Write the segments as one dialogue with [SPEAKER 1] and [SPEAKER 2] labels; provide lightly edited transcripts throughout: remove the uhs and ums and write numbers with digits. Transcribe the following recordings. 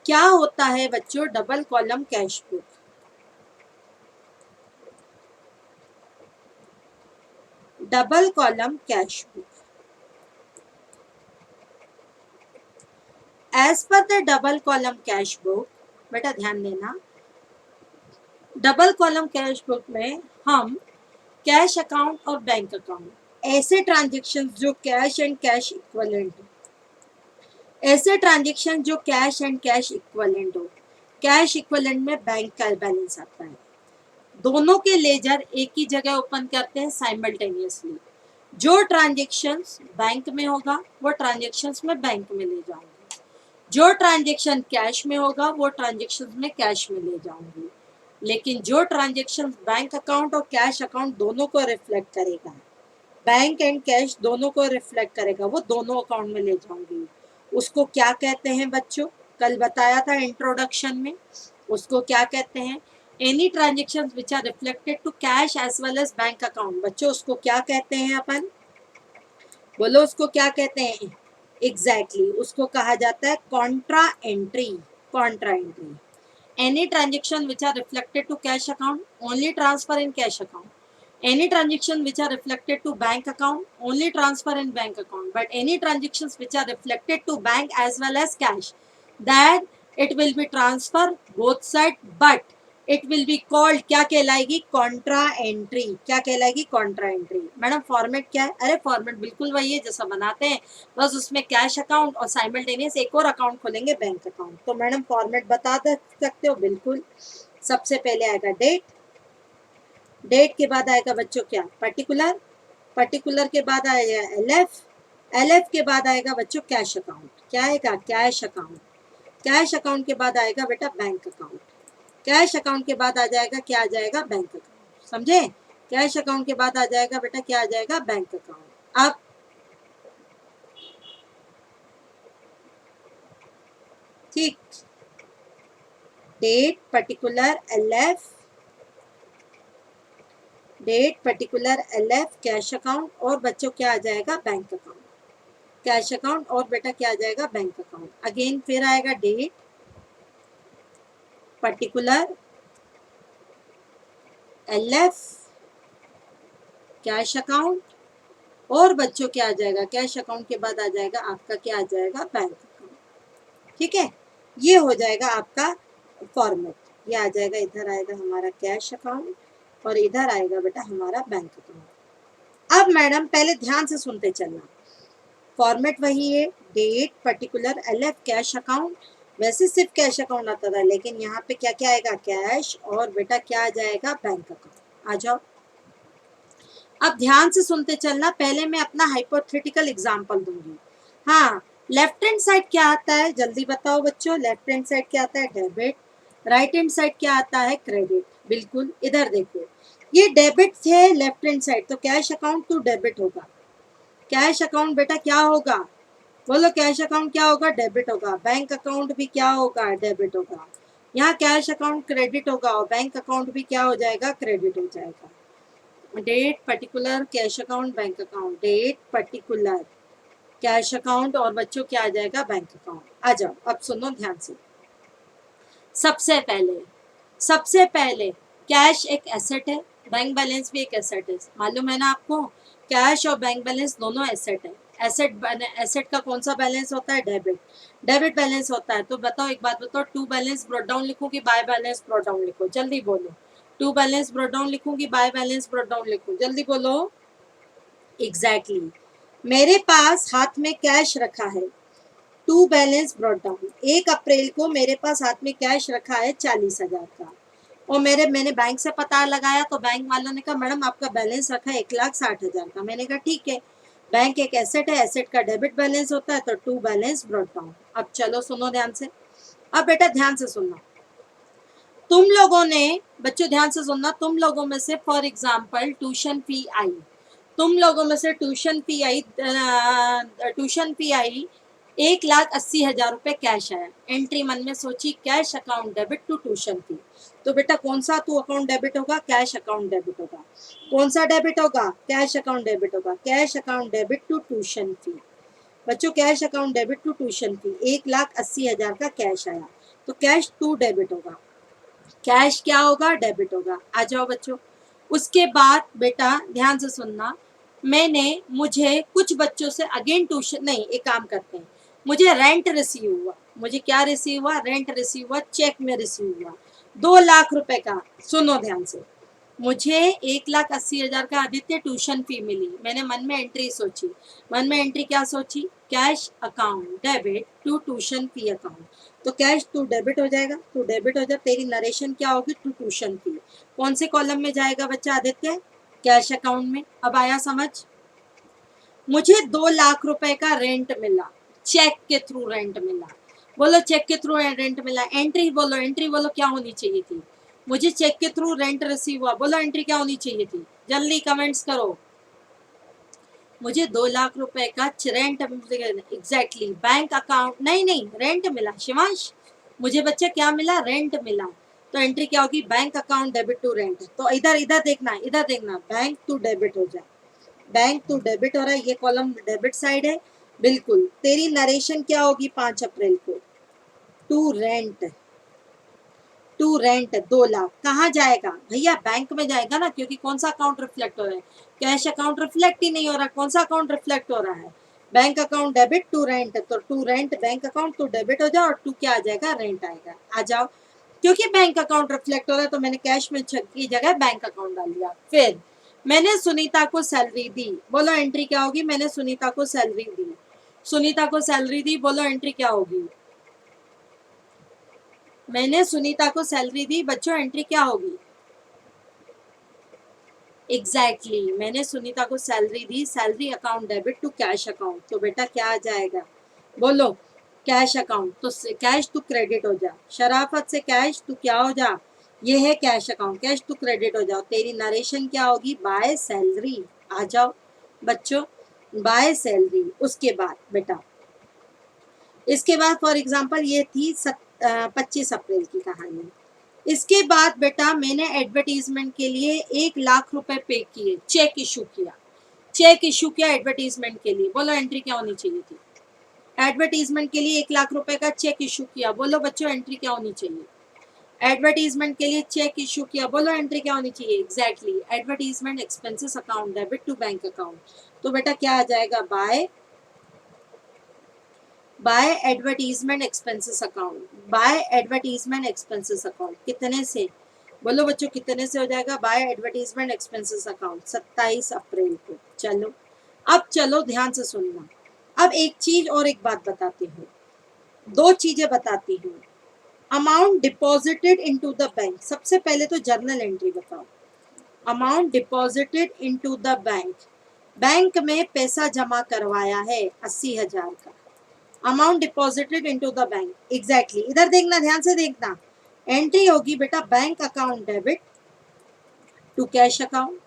[SPEAKER 1] क्या होता है बच्चों double column cash book? Double column cash book as per the double column cash book, बेटा ध्यान देना, डबल कॉलम कैश बुक में हम कैश अकाउंट और बैंक अकाउंट, ऐसे ट्रांजेक्शन जो कैश एंड कैश इक्वलेंट हो, ऐसे ट्रांजेक्शन जो कैश एंड कैश इक्वलेंट हो, कैश इक्वलेंट में बैंक का बैलेंस आता है, दोनों के लेजर एक ही जगह ओपन करते हैं साइमल्टेनियसली। जो ट्रांजेक्शन्स बैंक में होगा वो ट्रांजेक्शन्स में बैंक में ले जाऊंगी, जो ट्रांजेक्शन कैश में होगा वो ट्रांजेक्शन्स में कैश में ले जाऊंगी, लेकिन जो ट्रांजेक्शन बैंक अकाउंट और कैश अकाउंट दोनों को रिफ्लेक्ट करेगा, बैंक एंड कैश दोनों को रिफ्लेक्ट करेगा, वो दोनों अकाउंट में ले जाऊंगी, उसको क्या कहते हैं बच्चों? कल बताया था इंट्रोडक्शन में, उसको क्या कहते हैं? Any transaction which are reflected to cash as well as bank account, बच्चों उसको क्या कहते हैं अपन? बोलो उसको क्या कहते हैं? एग्जैक्टली उसको कहा जाता है Contra entry. Contra entry, any transaction which are reflected to cash account only transfer in cash account, any transaction which are reflected to bank account only transfer in bank account, but any transactions which are reflected to bank as well as cash, that it will be transfer both side, but it will be called, क्या कहलाएगी? Contra entry. क्या कहलाएगी? Contra entry. Madam format क्या है? अरे format बिल्कुल वही है जैसा बनाते हैं, बस उसमें कैश अकाउंट और साइमल्टेनियस एक और अकाउंट खोलेंगे बैंक अकाउंट। तो मैडम फॉर्मेट बता सकते हो? बिल्कुल। सबसे पहले आएगा डेट, डेट के बाद आएगा बच्चों क्या? पर्टिकुलर, पर्टिकुलर के बाद आएगा एलएफ, एलएफ के बाद आएगा बच्चों कैश अकाउंट। क्या आएगा? Cash account. कैश अकाउंट के बाद आएगा बेटा बैंक अकाउंट, कैश अकाउंट के बाद आ जाएगा क्या? आ जाएगा बैंक अकाउंट। समझे? कैश अकाउंट के बाद आ जाएगा बेटा क्या? आ जाएगा बैंक अकाउंट। अब ठीक, date particular LF, date particular LF cash account, और बच्चों क्या आ जाएगा? Bank account. कैश अकाउंट और बेटा क्या आ जाएगा? Bank account. अगेन फिर आएगा date particular LF cash account, और बच्चों क्या आ जाएगा? कैश अकाउंट के बाद आ जाएगा आपका क्या? आ जाएगा बैंक अकाउंट। ठीक है, ये हो जाएगा आपका फॉर्मेट। ये आ जाएगा, इधर आएगा हमारा कैश अकाउंट और इधर आएगा बेटा हमारा बैंक अकाउंट। अब मैडम पहले ध्यान से सुनते चलना, फॉर्मेट वही है, date particular LF cash account. वैसे सिर्फ कैश अकाउंट आता था, लेकिन यहाँ पे क्या क्या आएगा? कैश, और बेटा क्या आ जाएगा? Bank account. आ जाओ, अब ध्यान से सुनते चलना। पहले मैं अपना हाइपोथेटिकल एग्जांपल दूंगी। हाँ, लेफ्ट हैंड साइड क्या आता है? जल्दी बताओ बच्चों, लेफ्ट हैंड साइड क्या आता है? डेबिट। राइट हैंड साइड क्या आता है? क्रेडिट। बिल्कुल, इधर देखो, ये डेबिट है लेफ्ट हैंड साइड, तो कैश अकाउंट तो डेबिट होगा। कैश अकाउंट बेटा क्या होगा? बोलो, कैश अकाउंट क्या होगा? डेबिट होगा। बैंक अकाउंट भी क्या होगा? डेबिट होगा। यहाँ कैश अकाउंट क्रेडिट होगा और बैंक अकाउंट भी क्या हो जाएगा? क्रेडिट हो जाएगा। Date particular cash account bank account, date particular cash account, और बच्चों क्या आ जाएगा? Bank account. आ जाओ, अब सुनो ध्यान से। सबसे पहले कैश एक एसेट है, बैंक बैलेंस भी एक एसेट है, मालूम है ना आपको? कैश और बैंक बैलेंस दोनों एसेट है। एसेट का कौन सा बैलेंस होता है? डेबिट। डेबिट बैलेंस होता है। तो बताओ, एक बात बताओ, टू बैलेंस ब्रॉट डाउन लिखूं कि बाय बैलेंस ब्रॉट डाउन लिखो? जल्दी बोलो। टू बैलेंस ब्रॉट डाउन लिखूं कि बाय बैलेंस ब्रॉट डाउन लिखूं? जल्दी बोलो। एग्जैक्टली मेरे पास हाथ में कैश रखा है, टू बैलेंस ब्रॉट डाउन। 1 अप्रैल को मेरे पास हाथ में कैश रखा है 40,000 का, और मैंने बैंक से पता लगाया तो बैंक वालों ने कहा मैडम आपका बैलेंस रखा है 1,60,000 का। मैंने कहा ठीक है, बैंक एक एसेट है, एसेट का डेबिट बैलेंस होता है, तो टू बैलेंस ब्रॉट डाउन। अब चलो सुनो ध्यान से, अब बेटा ध्यान से सुनना। तुम लोगों ने, बच्चों ध्यान से सुनना, तुम लोगों में से फॉर एग्जाम्पल ट्यूशन फी आई, तुम लोगों में से ट्यूशन फी आई 1,80,000 रुपये कैश आया। एंट्री मन में सोची cash account debit to tuition fee. तो बेटा कौन सा तू अकाउंट डेबिट होगा? कैश अकाउंट डेबिट होगा। कौन सा डेबिट होगा? कैश अकाउंट डेबिट होगा। Cash account debit to tuition fee. बच्चों cash account debit to tuition fee, 1,80,000 का कैश आया। तो कैश टू डेबिट होगा, कैश क्या होगा, डेबिट होगा। आ जाओ बच्चों। उसके बाद बेटा ध्यान से सुनना, मुझे कुछ बच्चों से अगेन ट्यूशन नहीं, एक काम करते हैं, मुझे रेंट रिसीव हुआ, मुझे क्या रिसीव हुआ, रेंट रिसीव हुआ, चेक में रिसीव हुआ 2 लाख रुपए का। सुनो ध्यान से, मुझे 1,80,000 का आदित्य ट्यूशन फी मिली। मैंने मन में एंट्री सोची, मन में एंट्री क्या सोची, cash account debit to tuition fee account. तो कैश टू डेबिट हो जाएगा, टू डेबिट हो जाए, तेरी नरेशन क्या होगी, टू ट्यूशन फी। कौन से कॉलम में जाएगा बच्चा आदित्य, कैश अकाउंट में। अब आया समझ। मुझे 2 लाख रुपए का रेंट मिला, चेक के थ्रू रेंट मिला। बोलो चेक के थ्रू रेंट मिला, एंट्री बोलो, एंट्री बोलो क्या होनी चाहिए थी, मुझे चेक के थ्रू रेंट रिसीव हुआ, बोलो एंट्री क्या होनी चाहिए थी, जल्दी कमेंट्स करो। मुझे 2 लाख रुपए का रेंट, एग्जैक्टली बैंक अकाउंट, नहीं नहीं रेंट मिला शिवांश, मुझे बच्चा क्या मिला, रेंट मिला। तो एंट्री क्या होगी, bank account debit to rent. तो इधर इधर देखना, इधर देखना, बैंक टू डेबिट हो जाए, बैंक टू डेबिट हो रहा है, ये कॉलम डेबिट साइड है। बिल्कुल तेरी नरेशन क्या होगी 5 अप्रैल को, to rent, to rent 2 lakh कहाँ जाएगा भैया, बैंक में जाएगा ना, क्योंकि कौन सा अकाउंट रिफ्लेक्ट हो रहा है, कैश अकाउंट रिफ्लेक्ट ही नहीं हो रहा, कौन सा अकाउंट रिफ्लेक्ट हो रहा है, bank account debit to rent. तो to rent bank account to debit हो जाओ, और टू क्या आ जाएगा, रेंट आएगा। आ जाओ, क्योंकि बैंक अकाउंट रिफ्लेक्ट हो रहा है तो मैंने कैश में की जगह बैंक अकाउंट डाल दिया। फिर मैंने सुनीता को सैलरी दी, बोलो एंट्री क्या होगी, मैंने सुनीता को सैलरी दी, सुनीता को सैलरी दी, बोलो एंट्री क्या होगी, मैंने सुनीता को सैलरी दी बच्चों, एंट्री क्या होगी, एग्जैक्टली मैंने सुनीता को सैलरी दी, salary account debit to cash account. तो बेटा क्या आ जाएगा, बोलो कैश अकाउंट, तो कैश टू क्रेडिट हो जा, शराफत से कैश टू क्या हो जा, ये है cash account, cash to credit हो जाओ। तेरी नरेशन क्या होगी, बाय सैलरी। आ जाओ बच्चों, बाय सैलरी। उसके बाद बेटा, इसके बाद फॉर एग्जांपल ये थी 25 अप्रैल की कहानी। इसके बाद बेटा मैंने एडवर्टीजमेंट के लिए 1 लाख रुपए पे किए, चेक इशू किया, चेक इशू किया एडवर्टीजमेंट के लिए, बोलो एंट्री क्या होनी चाहिए थी, एडवर्टीजमेंट के लिए 1 लाख रुपए का चेक इशू किया, बोलो बच्चों एंट्री क्या होनी चाहिए, एडवर्टीजमेंट के लिए चेक इशू किया, बोलो एंट्री क्या होनी चाहिए, exactly advertisement expenses account debit to bank account. तो बेटा क्या आ जाएगा, by advertisement expenses account, by advertisement expenses account कितने से, बोलो बच्चों कितने से हो जाएगा, बाय एडवर्टीजमेंट एक्सपेंसेस अकाउंट 27 अप्रैल को। चलो अब चलो ध्यान से सुनना, अब एक चीज और एक बात बताती हूँ, 2 चीजें बताती हूँ। Amount deposited into the bank, सबसे पहले तो जर्नल एंट्री बताओ, amount deposited into the bank, bank में पैसा जमा करवाया है 80,000 का, amount deposited into the bank, exactly इधर देखना, ध्यान से देखना, एंट्री होगी बेटा bank account debit to cash account,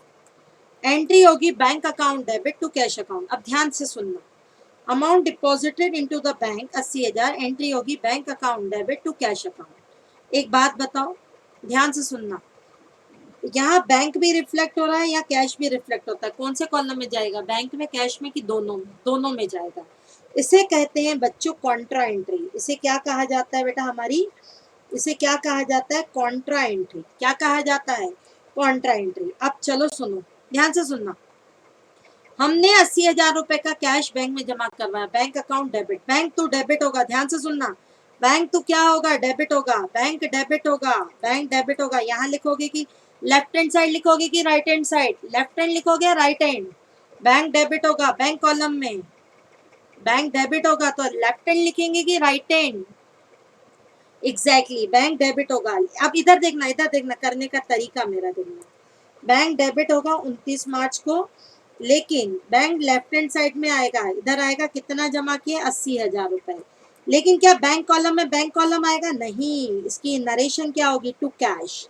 [SPEAKER 1] entry होगी bank account debit to cash account. अब ध्यान से सुनना, amount deposited into the bank 80,000, entry होगी bank account debit to cash account. एक बात बताओ, ध्यान से सुनना, यहाँ बैंक भी रिफ्लेक्ट हो रहा है या कैश भी रिफ्लेक्ट होता है, कौन से कॉलम में जाएगा, बैंक में, कैश में, कि दोनों में, दोनों में जाएगा। इसे कहते हैं बच्चों कॉन्ट्रा एंट्री। इसे क्या कहा जाता है बेटा हमारी, इसे क्या कहा जाता है, कॉन्ट्रा एंट्री। क्या कहा जाता है, कॉन्ट्रा एंट्री। अब चलो सुनो, ध्यान से सुनना, हमने 80,000 रुपए का कैश बैंक में जमा करवाया, bank account debit, bank to debit होगा, ध्यान से सुनना, बैंक टू क्या होगा, डेबिट होगा, बैंक डेबिट होगा, बैंक डेबिट होगा। यहाँ लिखोगे कि लेफ्ट हैंड साइड लिखोगे कि right hand side, left hand लिखोगे राइट हैंड, बैंक डेबिट होगा, बैंक कॉलम में बैंक डेबिट होगा तो लेफ्ट हैंड लिखेंगे कि right hand, exactly bank debit होगा। अब इधर देखना, इधर देखना, करने का तरीका मेरा देखना, बैंक डेबिट होगा 29 मार्च को, लेकिन बैंक लेफ्ट हैंड साइड में आएगा, इधर आएगा कितना जमा किए 80,000 रुपए, लेकिन क्या बैंक कॉलम में बैंक कॉलम आएगा, नहीं, इसकी नरेशन क्या होगी, टू कैश,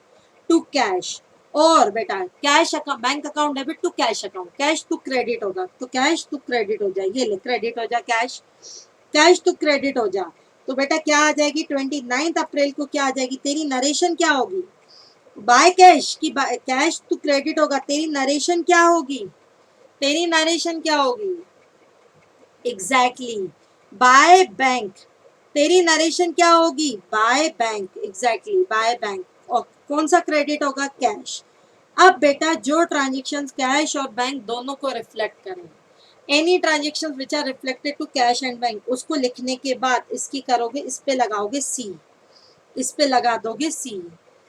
[SPEAKER 1] टू कैश। और बेटा cash account, bank account debit to cash account, cash to credit होगा, तो कैश टू क्रेडिट हो जाए, ये ले क्रेडिट हो जा कैश, कैश टू क्रेडिट हो जा। तो बेटा क्या आ जाएगी 29 अप्रैल को, क्या आ जाएगी, तेरी नरेशन क्या होगी, बाय कैश की कैश टू क्रेडिट होगा, तेरी नरेशन क्या होगी, तेरी नरेशन क्या होगी, एग्जैक्टली बाय बैंक तेरी नरेशन क्या होगी, by bank, exactly by bank. और कौन सा क्रेडिट होगा, कैश। अब बेटा जो ट्रांजेक्शन कैश और बैंक दोनों को रिफ्लेक्ट करें, any transaction which are reflected to cash and bank, उसको लिखने के बाद इसकी करोगे, इस पे लगाओगे सी, इस पे लगा दोगे सी।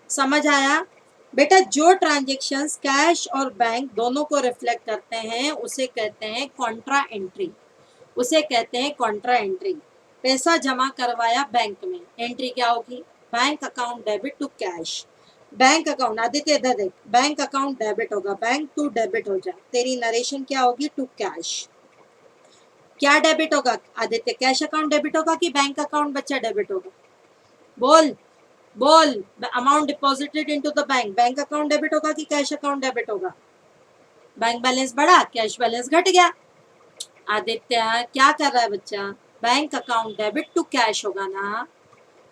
[SPEAKER 1] समझ आया बेटा। जो ट्रांजेक्शन्स कैश और बैंक दोनों को रिफ्लेक्ट करते हैं उसे कहते हैं कॉन्ट्रा एंट्री, उसे कहते हैं कॉन्ट्रा एंट्री। पैसा जमा करवाया बैंक में, एंट्री क्या होगी, bank account debit to cash. Bank account, Aditya इधर देख, बैंक अकाउंट डेबिट होगा, बैंक टू डेबिट हो जाए, तेरी नरेशन क्या होगी, टू कैश। क्या डेबिट होगा आदित्य, कैश अकाउंट डेबिट होगा कि बैंक अकाउंट बच्चा डेबिट होगा, बोल बोल। Amount deposited into the bank, bank account debit होगा कि कैश अकाउंट डेबिट होगा, बैंक बैलेंस बढ़ा, कैश बैलेंस घट गया। आदित्य क्या कर रहा है बच्चा, bank account debit to cash होगा ना,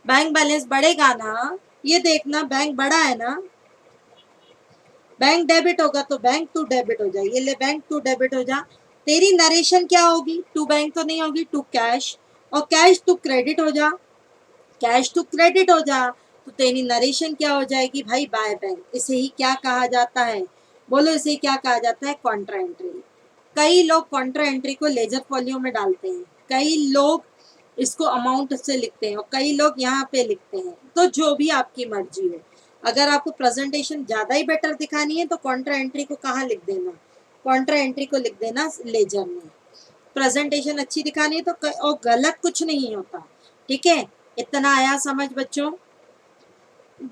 [SPEAKER 1] बैंक बैलेंस बढ़ेगा ना, ये देखना बैंक बढ़ा है ना, बैंक डेबिट होगा तो बैंक टू डेबिट हो जाए, ये ले बैंक टू डेबिट हो जा। तेरी नरेशन क्या होगी, टू बैंक तो नहीं होगी, टू कैश, और कैश टू क्रेडिट हो जा, कैश टू क्रेडिट हो जा, तो तेरी नरेशन क्या हो जाएगी भाई, बाय बैंक। इसे ही क्या कहा जाता है, बोलो इसे क्या कहा जाता है, कॉन्ट्रा एंट्री। कई लोग कॉन्ट्रा एंट्री को लेजर फॉलियो में डालते हैं, कई लोग इसको अमाउंट से लिखते हैं, और कई लोग यहाँ पे लिखते हैं, तो जो भी आपकी मर्जी हो। अगर आपको प्रेजेंटेशन ज़्यादा ही बेटर दिखानी है तो कॉन्ट्रा एंट्री को कहाँ लिख देना, कॉन्ट्रा एंट्री को लिख देना लेजर में। प्रेजेंटेशन अच्छी दिखानी है तो, और गलत कुछ नहीं होता, ठीक है। इतना आया समझ बच्चों।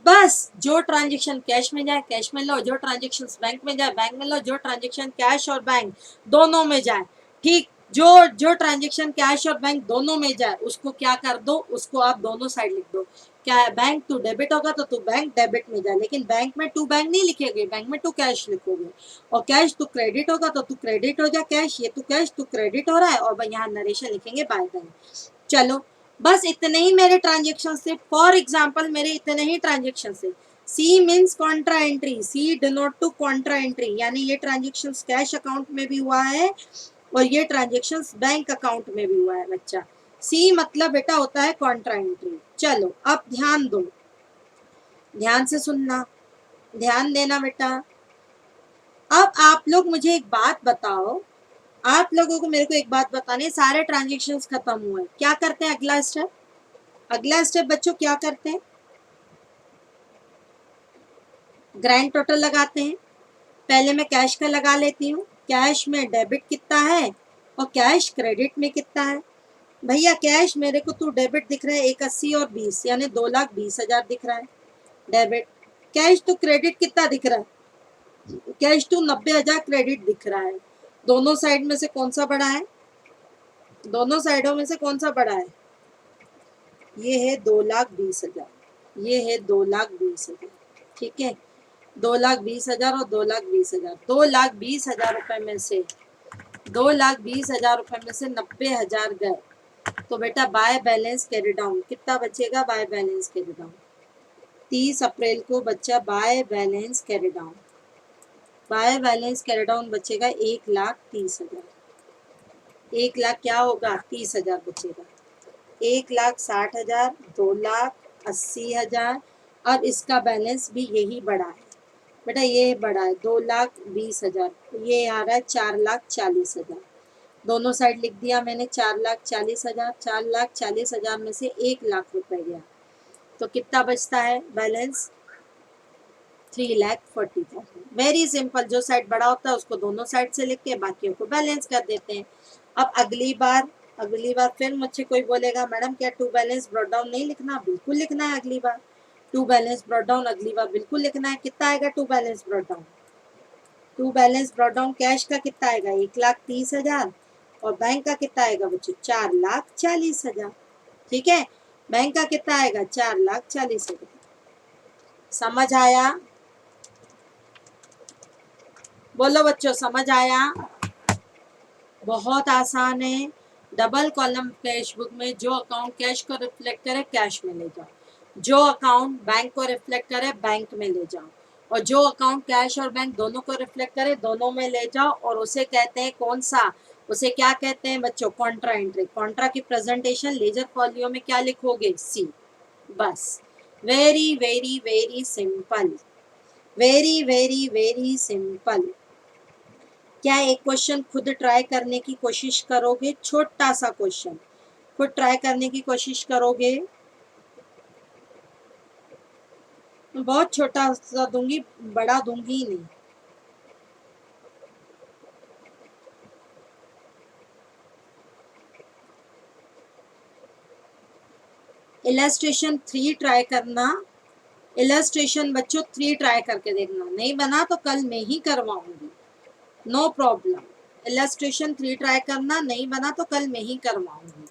[SPEAKER 1] बस जो ट्रांजेक्शन कैश में जाए कैश में लो, जो ट्रांजेक्शन बैंक में जाए बैंक में लो, जो ट्रांजेक्शन कैश और बैंक दोनों में जाए, ठीक, जो जो ट्रांजेक्शन कैश और बैंक दोनों में जाए उसको क्या कर दो, उसको आप दोनों साइड लिख दो। क्या है, बैंक टू डेबिट होगा तो तू बैंक डेबिट में जाए, लेकिन बैंक में टू बैंक नहीं लिखेगे, बैंक में टू कैश लिखोगे। और कैश टू क्रेडिट होगा तो तू क्रेडिट हो जा कैश, ये तू कैश टू क्रेडिट हो रहा है, और यहाँ नरेशन लिखेंगे बाय बैंक। चलो बस इतने ही मेरे ट्रांजेक्शन से, फॉर एग्जाम्पल मेरे इतने ही ट्रांजेक्शन से। C means contra entry, C denote to contra entry, यानी ये ट्रांजेक्शन कैश अकाउंट में भी हुआ है और ये ट्रांजेक्शन बैंक अकाउंट में भी हुआ है बच्चा। सी मतलब बेटा होता है कॉन्ट्रा एंट्री। चलो अब ध्यान दो, ध्यान से सुनना, ध्यान देना बेटा। अब आप लोग मुझे एक बात बताओ, आप लोगों को मेरे को एक बात बतानी है, सारे ट्रांजेक्शन्स खत्म हुए, क्या करते हैं अगला स्टेप, अगला स्टेप बच्चों क्या करते हैं, ग्रैंड टोटल लगाते हैं। पहले मैं कैश का लगा लेती हूँ, कैश में डेबिट कितना है और कैश क्रेडिट में कितना है। भैया कैश मेरे को तो डेबिट दिख रहा है 180 और 20, यानी 2,20,000 दिख रहा है डेबिट। कैश टू क्रेडिट कितना दिख रहा है, कैश टू 90,000 क्रेडिट दिख रहा है। दोनों साइड में से कौन सा बड़ा है, दोनों साइडों में से कौन सा बड़ा है, ये है 2,20,000, ये है 2,20,000, ठीक है। 2,20,000 और 2,20,000, 2,20,000 रुपए में से 2,20,000 रुपए में से 90,000 गए, तो बेटा बाय बैलेंस कैरी डाउन कितना बचेगा, बाय बैलेंस कैरी डाउन 30 अप्रैल को बच्चा by balance carry down, by balance carry down बचेगा 1,30,000। 1,00,000 क्या होगा, 30,000 बचेगा, 1,60,000, 2,80,000। अब इसका बैलेंस भी यही बढ़ा है बेटा, ये बढ़ा है 2,20,000, ये आ रहा है 4,40,000। दोनों साइड लिख दिया मैंने 4,40,000, 4,40,000 में से 1,00,000 रुपए गया, तो कितना बचता है बैलेंस, 3,40,000। वेरी सिंपल, जो साइड बड़ा होता है उसको दोनों साइड से लिख के बाकियों को बैलेंस कर देते हैं। अब अगली बार फिर मुझसे कोई बोलेगा मैडम क्या टू बैलेंस ब्रॉट डाउन नहीं लिखना, बिल्कुल लिखना है अगली बार, टू बैलेंस ब्रॉट डाउन अगली बार बिल्कुल लिखना है। कितना आएगा to balance brought down, to balance brought down cash का कितना आएगा 1,30,000 और बैंक का कितना आएगा बच्चों 4,40,000, ठीक है। बैंक का कितना आएगा 4,40,000। समझ आया, बोलो बच्चों समझ आया, बहुत आसान है। डबल कॉलम कैश बुक में जो अकाउंट कैश को रिफ्लेक्ट करे कैश में ले जाओ, जो अकाउंट बैंक को रिफ्लेक्ट करे बैंक में ले जाओ, और जो अकाउंट कैश और बैंक दोनों को रिफ्लेक्ट करे दोनों में ले जाओ, और उसे कहते हैं कौन सा, उसे क्या कहते हैं बच्चों? Contra entry. कॉन्ट्रा की प्रेजेंटेशन लेजर फॉलियो में क्या लिखोगे? सी। बस, very very very simple, very very very simple. क्या एक क्वेश्चन खुद ट्राई करने की कोशिश करोगे? छोटा सा क्वेश्चन खुद ट्राई करने की कोशिश करोगे? बहुत छोटा सा दूंगी, बड़ा दूंगी नहीं। इलस्ट्रेशन 3 ट्राई करना। इलस्ट्रेशन बच्चों 3 ट्राई करके देखना, नहीं बना तो कल मैं ही करवाऊंगी, नो प्रॉब्लम। इलस्ट्रेशन 3 ट्राई करना, नहीं बना तो कल मैं ही करवाऊंगी।